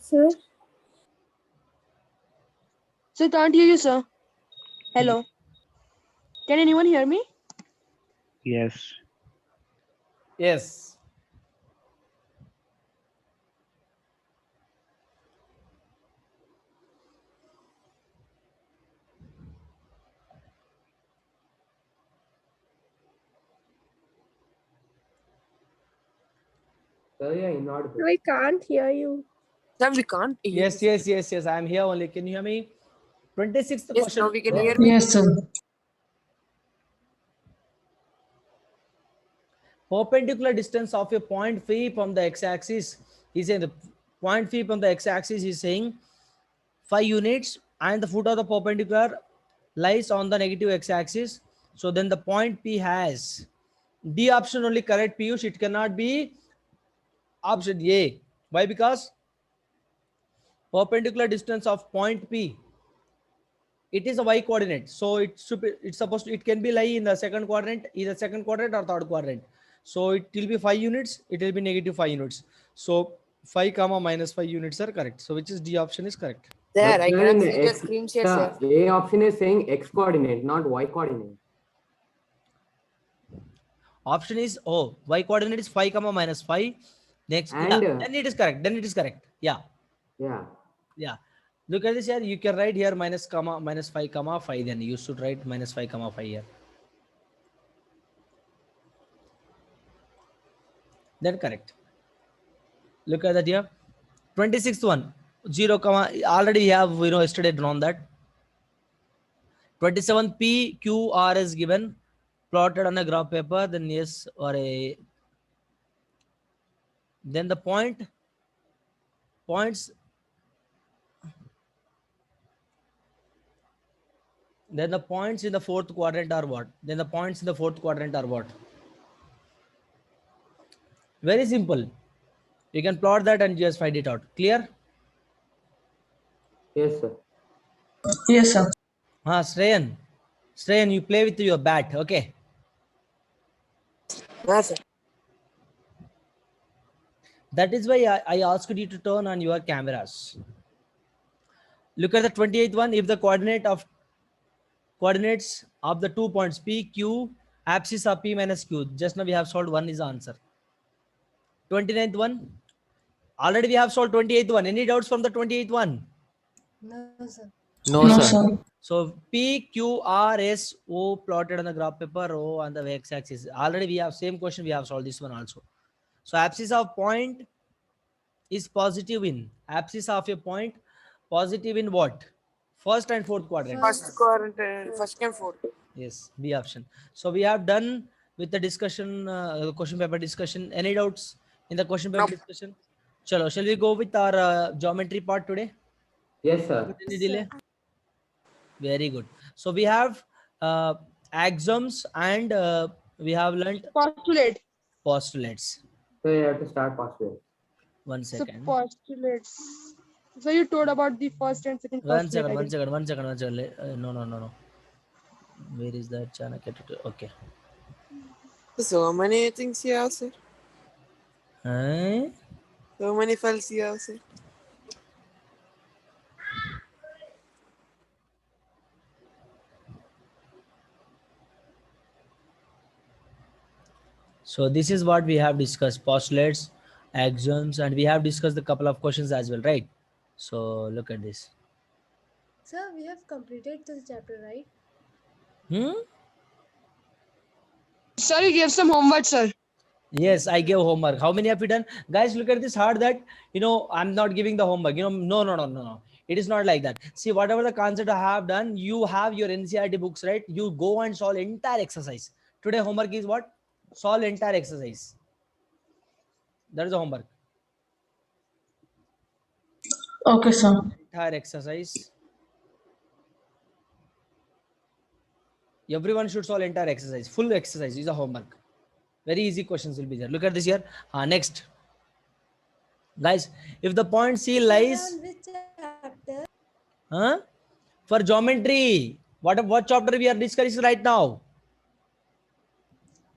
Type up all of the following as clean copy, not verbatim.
Sir, Sir, can't hear you, sir. Hello. Can anyone hear me? Yes. Yes. Sir, you're inaudible. we can't hear you. Sir, we can't hear Yes, you. yes. I am here only. Can you hear me? 26th Yes, question. now we can hear me. Yes, sir. Perpendicular distance of a point phi from the x-axis. He's saying the point phi from the x-axis is saying 5 units, and the foot of the perpendicular lies on the negative x-axis. So then the point P has D option only correct, Piyush. It cannot be option A. Why? Because perpendicular distance of point P, it is a y coordinate, so it's supposed to, it can be lie in the second quadrant, either second quadrant or third quadrant. So it will be 5 units, it will be negative 5 units. So 5 comma minus 5 units are correct, so which is D option is correct. There, But I sir, can in see the X, screen share, sir. the A option is saying X coordinate, not Y coordinate. Option is, oh, y coordinate is 5 comma minus 5. Next, And yeah, then it is correct, yeah. yeah. Look at this here, you can write here minus comma minus 5 comma 5, then you should write minus 5 comma 5 here, then correct. Look at that here. 26th one, 0 comma, already we have, yesterday drawn that. 27 P Q R is given, plotted on a graph paper, then yes or a, then the points, then the points in the fourth quadrant are what? Very simple. You can plot that and just find it out. Clear? Yes, sir. Yes, sir. Shreyan, you play with your bat, okay? Yes, sir. That is why I asked you to turn on your cameras. Look at the 28th one. If the coordinates of the 2 points P, Q, abscissa of P minus Q. Just now we have solved, one is the answer. 29th one. Already we have solved 28th one. Any doubts from the 28th one? No, sir. No, No, sir. sir. So P, Q, R, S, O plotted on the graph paper, O on the x-axis. Already we have same question, we have solved this one also. So abscissa of point is positive in, abscissa of a point positive in what? First and fourth quadrant. First quadrant, first and fourth. Yes, B option. So we have done with the discussion, question paper discussion. Any doubts in the question paper discussion? Chalo, shall we go with our geometry part today? Yes, sir. Without any delay? Very good. So we have axioms and we have learnt postulates. So you have to start postulate. One So second. postulates. So you told about the first and second postulate. One second. No. Where is that Chanakya tutorial? Okay. So many things here, sir. Huh? So many files here, sir. So this is what we have discussed: postulates, axioms, and we have discussed a couple of questions as well, right? So look at this. Sir, we have completed this chapter, right? Sir, you gave some homework, sir. Yes, I gave homework. How many have you done? Guys, look at this hard that, I'm not giving the homework. No. It is not like that. See, whatever the concept I have done, you have your NCERT books, right? You go and solve entire exercise. Today homework is what? Solve entire exercise. That is the homework. Okay, sir. Entire exercise. Everyone should solve entire exercise. Full exercise is a homework. Very easy questions will be there. Look at this here. Next. Guys, if the point C lies... Which chapter? For geometry. What chapter we are discussing right now?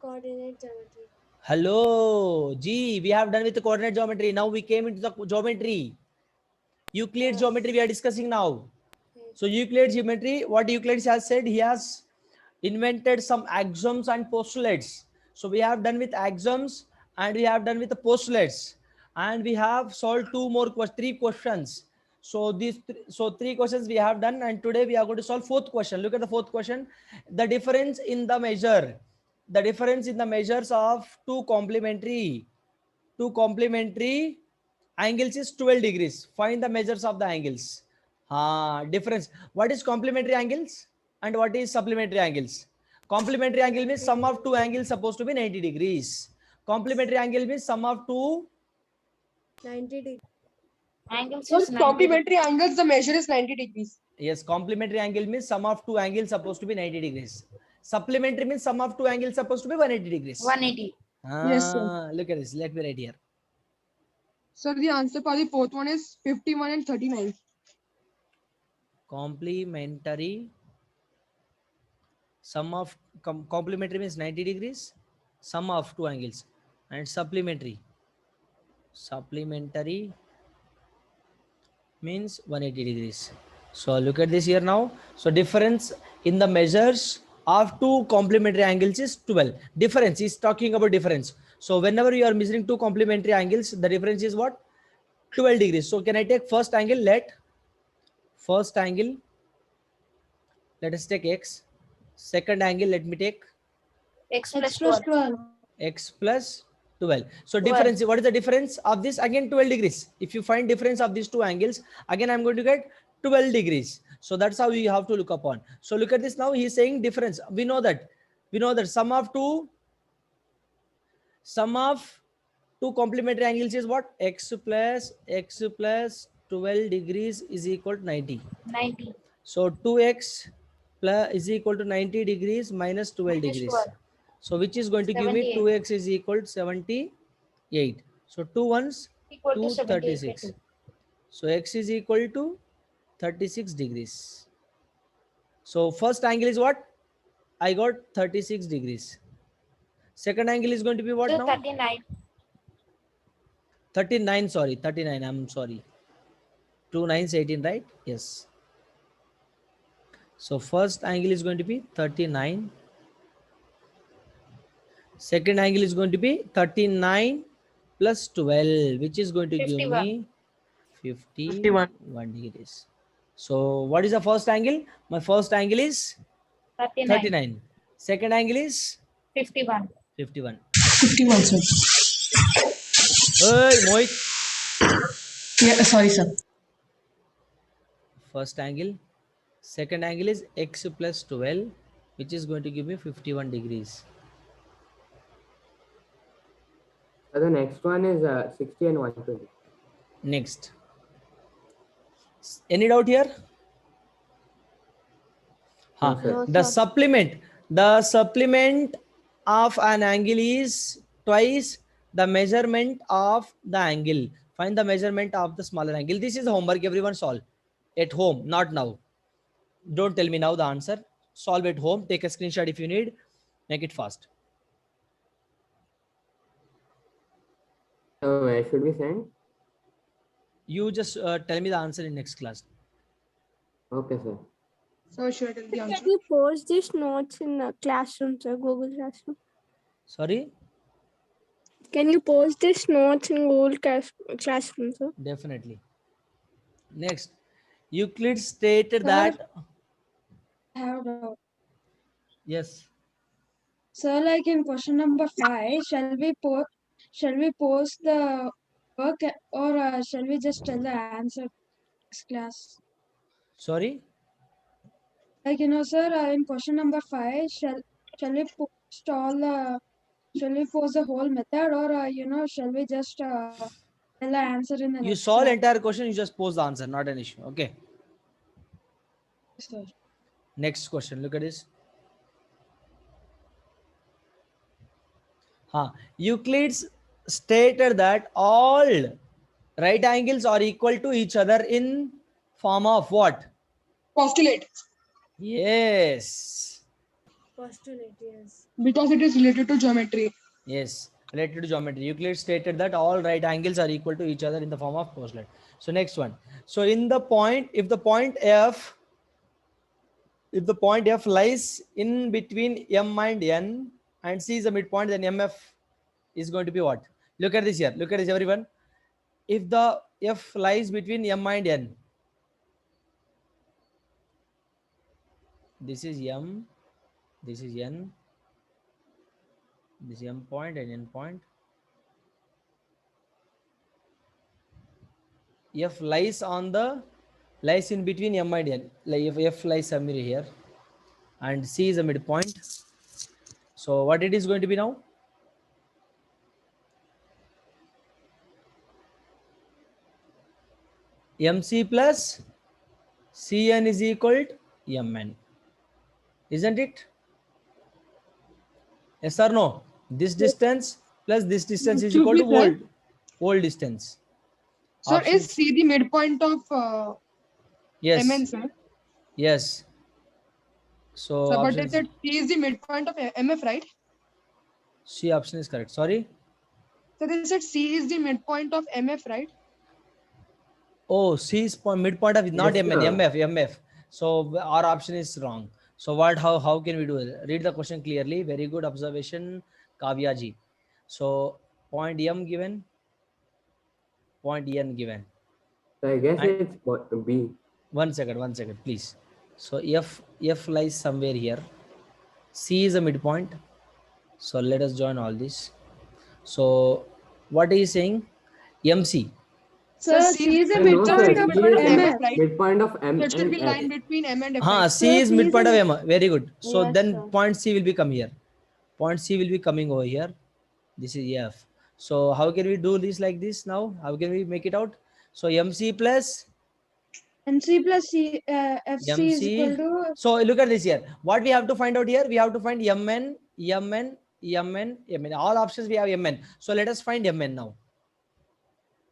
Coordinate geometry. Hello. G, we have done with the coordinate geometry. Now we came into the geometry. Euclid geometry we are discussing now. So Euclid geometry, what Euclid has said, he has invented some axioms and postulates. So we have done with axioms and we have done with the postulates, and we have solved three questions. So three questions we have done, and today we are going to solve fourth question. Look at the fourth question. The difference in the measures of two complementary angles is 12 degrees. Find the measures of the angles. Difference. What is complementary angles and what is supplementary angles? Complementary angle means sum of two angles supposed to be 90 degrees. Complementary angle means sum of two 90 degrees. Angles So is 90 complementary angles, the measure is 90 degrees. Yes, complementary angle means sum of two angles supposed to be 90 degrees. Supplementary means sum of two angles supposed to be 180 degrees. 180. Yes, sir. Look at this. Let me write here. So the answer for the fourth one is 51 and 39. Complementary sum of complementary means 90 degrees, sum of two angles, and supplementary means 180 degrees. So look at this here now. So difference in the measures of two complementary angles is 12. Difference is talking about difference. So whenever you are measuring two complementary angles, the difference is what? 12 degrees. So can I take first angle? Let us take x. Second angle, let me take X X plus plus 12. 12. x plus 12. So 12. difference, what is the difference of this? Again 12 degrees. If you find difference of these two angles, again I'm going to get 12 degrees. So that's how we have to look upon. So look at this now. He's saying difference. We know that sum of two complementary angles is what? X plus 12 degrees is equal to 90. 90. So 2x plus is equal to 90 degrees minus 12 Minus degrees. 12. So which is going to give me 78. 2x is equal to 78. So 2 ones Equal to 236. 78. So x is equal to 36 degrees. So first angle is what? I got 36 degrees. Second angle is going to be what So now? 39. 39. Sorry, 39. I'm sorry. 2 9s 18, right? Yes. So first angle is going to be 39. Second angle is going to be 39 plus 12, which is going to 51. give me 51 degrees. So what is the first angle? My first angle is 39. Second angle is 51. 51. 51, sir. Hey, Mohit. Yeah, sorry, sir. First angle. Second angle is x plus 12, which is going to give me 51 degrees. So the next one is 60 and 120. Next. Any doubt here? No, sir. No, The sir. supplement of an angle is twice the measurement of the angle. Find the measurement of the smaller angle. This is homework. Everyone solve at home, not now. Don't tell me now the answer. Solve at home. Take a screenshot if you need. Make it fast. So where should we send? You just tell me the answer in next class. Okay, sir. So should I tell the answer? Can you post these notes in a classroom, sir, Google Classroom? Sorry? Can you post these notes in Google Classroom, sir? Definitely. Next. Euclid stated that... Have a, Yes. so like in question number 5, shall we post the work or shall we just tell the answer class? Sorry? Like sir, in question number 5, shall we post the whole method or shall we just tell the answer in the You next solve class? entire question, you just post the answer, not an issue. Okay. Sir. Next question. Look at this. Euclid stated that all right angles are equal to each other in form of what? Postulate. Yes. Postulate, yes. Because it is related to geometry. Yes. related to geometry. Euclid stated that all right angles are equal to each other in the form of postulate. So next one. So in the point, if the point F lies in between M and N and C is the midpoint, then MF is going to be what? Look at this here. Look at this, everyone. If the F lies between M and N, this is M, this is N, this is M point and N point. F lies in between M and N. Like if F lies somewhere here, and C is a midpoint. So what it is going to be now? MC plus Cn is equal to Mn, isn't it? Yes or no? This distance plus this distance is equal to Excuse me, whole distance. Sir, Option- is C the midpoint of yes, MN, sir? yes. So Sir, but option it said C is the midpoint of MF, right? C option is correct. Sorry. So they said C is the midpoint of MF, right? Oh, C is midpoint of not Yes, Mn, sir. MF. So our option is wrong. So what? How can we do it? Read the question clearly. Very good observation, Kavya ji. So point M given, point N given. So I guess And- it's B. One second, please. So F lies somewhere here. C is a midpoint. So let us join all this. So what are you saying? MC. Sir, Sir, C is a No, midpoint sir, of C midpoint of is MF, MF. right? midpoint of M So it should be and line F. between M and F. Haan, right? C Sir, is C is midpoint of a- M. Very good. So Yes, then sir. point C will be come here. Point C will be coming over here. This is F. So how can we do this like this now? How can we make it out? So MC plus MC plus C, FC is MC. equal to So look at this here. What we have to find out here? We have to find Mn, Mn, Mn, Mn. All options we have Mn. So let us find Mn now.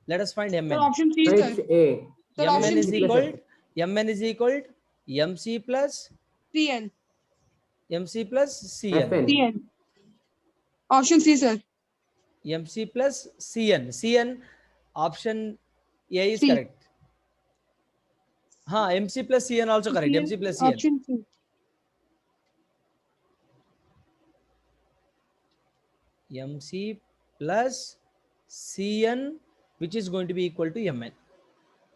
Let us find Sir, Mn. option C, So sir. it's A. Sir, Mn option is C. equal. Mn is equal to MC plus CN. MC plus Cn. FN. CN. Option C, sir. MC plus Cn. Cn option A is C. correct. MC plus Cn also correct. MC plus Cn. Option C. MC plus Cn, which is going to be equal to Mn.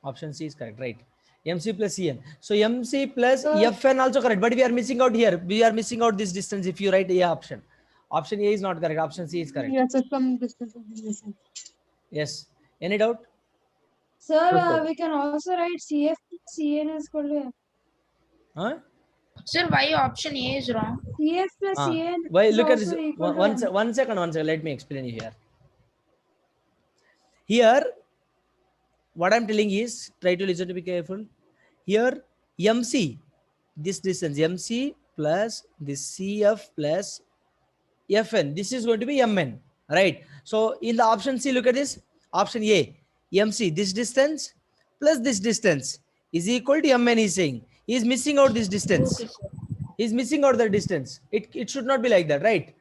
Option C is correct, right? MC plus Cn. So MC plus Fn also correct, but we are missing out here. We are missing out this distance if you write A option. Option A is not correct. Option C is correct. Yes, sir, some distance. Will be missing. Yes. Any doubt? Sir, sir. we can also write CF CN is equal to Huh? Sir, why option A is wrong? CF plus Ah, CN why? is Look at this. also equal to One M. second. Let me explain you here. Here, what I'm telling is, try to listen to be careful. Here, MC, this distance, MC plus this CF plus Fn, this is going to be Mn, right? So in the option C, look at this. Option A, MC, this distance plus this distance is equal to Mn, he's saying. He is missing out this distance. Okay, sir. He's missing out the distance. It should not be like that, right?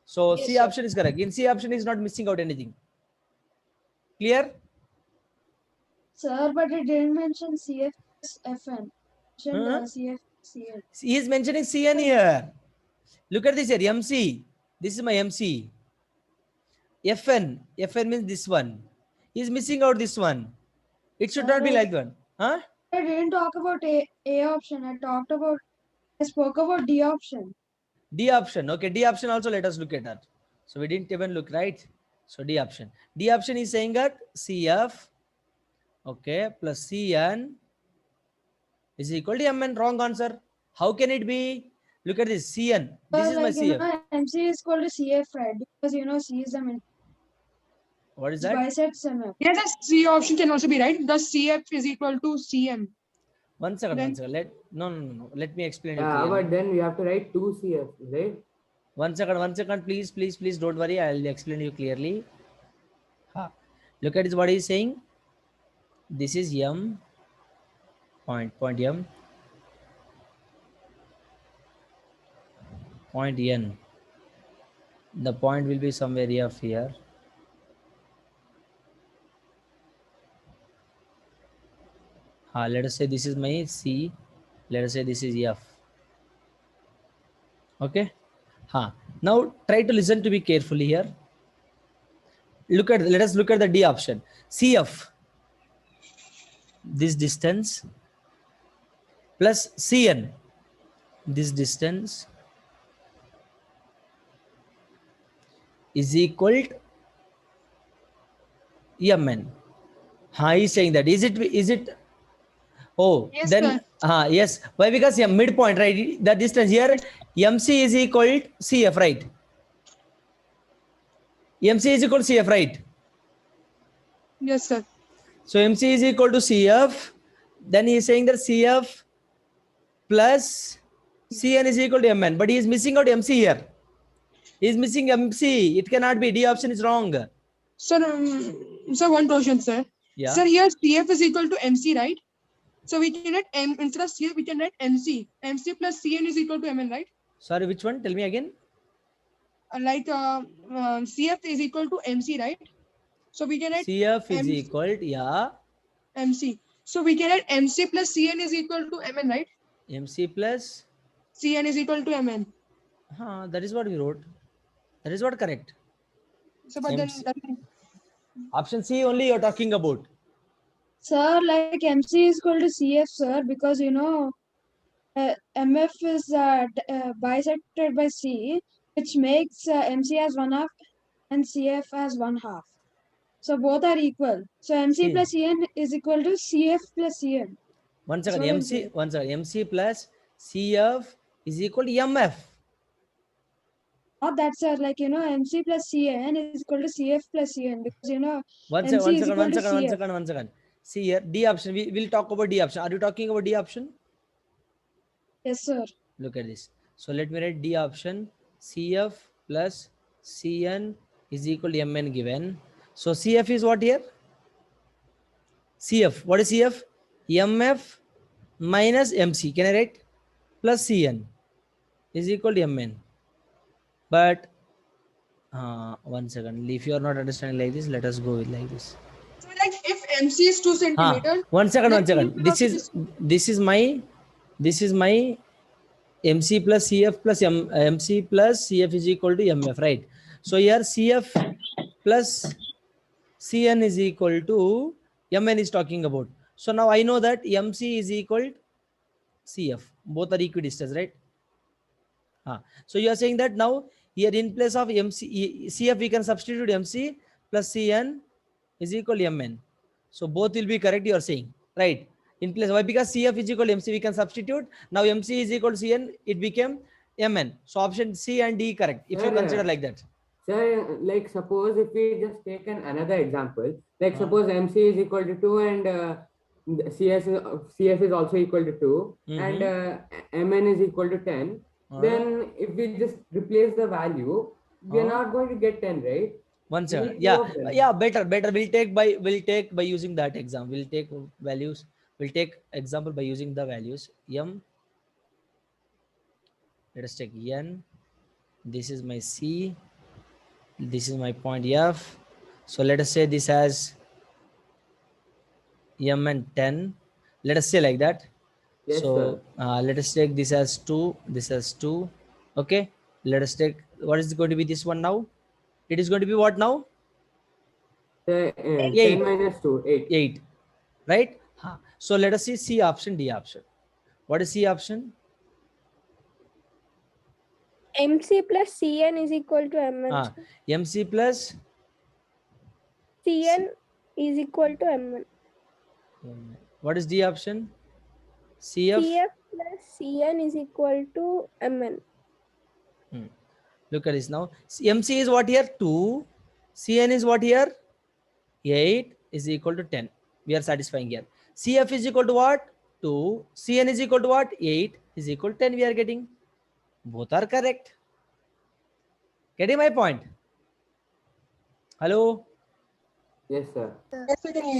So Yes, C sir. option is correct. In C option is not missing out anything. Clear? Sir, but it didn't mention CF plus FN. Mentioned Huh? CF CN. He is mentioning Cn here. Look at this here. MC. This is my MC. Fn. Fn means this one. He is missing out this one. It should not be like one. Huh? I didn't talk about A option. I spoke about D option. D option. Okay, D option also let us look at that. So we didn't even look, right? So D option. D option is saying that CF, okay, plus Cn is equal to Mn. Wrong answer. How can it be? Look at this. Cn. This is my CF. MC is equal to CF, right? Because C is the midpoint. What is that? Bisects MF. Yes, the C option can also be right. The CF is equal to CM. One second. Then- No. Let me explain it. Yeah, clearly. but then we have to write 2 CF, right? One second, please, don't worry. I'll explain you clearly. Look at this, what he's saying. This is M, point M, point N. The point will be somewhere F here. Let us say this is my C. Let us say this is F. Okay. Now try to listen to me carefully here. Let us look at the D option. CF, this distance, plus CN, this distance, is equal to MN. He's saying that. Is it? Oh, Yes, then yes. Why? Because midpoint, right? The distance here, MC is equal to CF, right? MC is equal to CF, right? Yes, sir. So MC is equal to CF. Then he is saying that CF plus CN is equal to MN. But he is missing out MC here. He is missing MC. It cannot be. D option is wrong. Sir, one question, sir. Yeah. Sir, here CF is equal to MC, right? So we can write M instead of CF, we can write MC. MC plus CN is equal to MN, right? Sorry, which one? Tell me again. CF is equal to MC, right? So we can write CF is MC. equal to, yeah. MC. So we can write MC plus CN is equal to MN, right? MC plus. CN is equal to MN. That is what we wrote. That is what correct. So but then Option C only you're talking about. Sir, like MC is equal to CF, sir, because MF is bisected by C, which makes MC as 1/2 and CF as 1/2. So both are equal. So MC plus CN is equal to CF plus CN. One second. So MC plus CF is equal to MF. Not that, sir. MC plus CN is equal to CF plus CN because One second. See here, D option. We will talk about D option. Are you talking about D option? Yes, sir. Look at this. So let me write D option. CF plus CN is equal to MN given. So CF is what here? CF. What is CF? MF minus MC. Can I write? Plus CN is equal to MN. But 1 second. If you are not understanding like this, let us go with like this. so like if MC is 2 centimeters. 1 second. then This is my MC plus CF plus MC plus CF is equal to MF, right? So here CF plus CN is equal to MN is talking about. So now I know that MC is equal to CF. Both are equidistant, right? So you are saying that now here in place of CF we can substitute MC plus CN is equal to MN. So both will be correct, you are saying, right? In place, why? Because CF is equal to MC, we can substitute. Now MC is equal to CN, it became MN. So option C and D correct, if you consider like that. Sir, like suppose if we just take another example, like suppose MC is equal to 2 and CF is also equal to 2 and MN is equal to 10, then if we just replace the value, we are not going to get 10, right? 1 second. Yeah, better. We'll take by using that example. We'll take values. We'll take example by using the values. M. Let us take N. This is my C. This is my point F. So let us say this has M and 10. Let us say like that. Yes, so let us take this as 2. This as 2. Okay. Let us take, what is going to be this one now? It is going to be what now? 10 minus 2, 8. 8. Right? So let us see C option, D option. What is C option? MC plus CN is equal to MN. MC plus CN is equal to MN. What is D option? CF plus CN is equal to MN. Look at this now. MC is what here? 2. CN is what here? 8 is equal to 10. We are satisfying here. CF is equal to what? 2. CN is equal to what? 8 is equal to 10. We are getting. Both are correct. Getting my point? Hello? Yes, sir.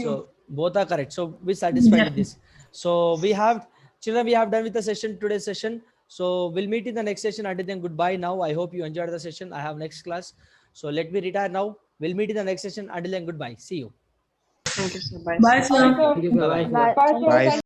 So both are correct. So we satisfied with this. So we have, children, we have done with the session, today's session. So we'll meet in the next session. Until then, goodbye now. I hope you enjoyed the session. I have next class. So let me retire now. We'll meet in the next session. Until then, goodbye. See you. Thank you, sir. Bye. Bye, sir. Thank you, sir. Bye-bye. Bye. Bye, sir. Bye. Thank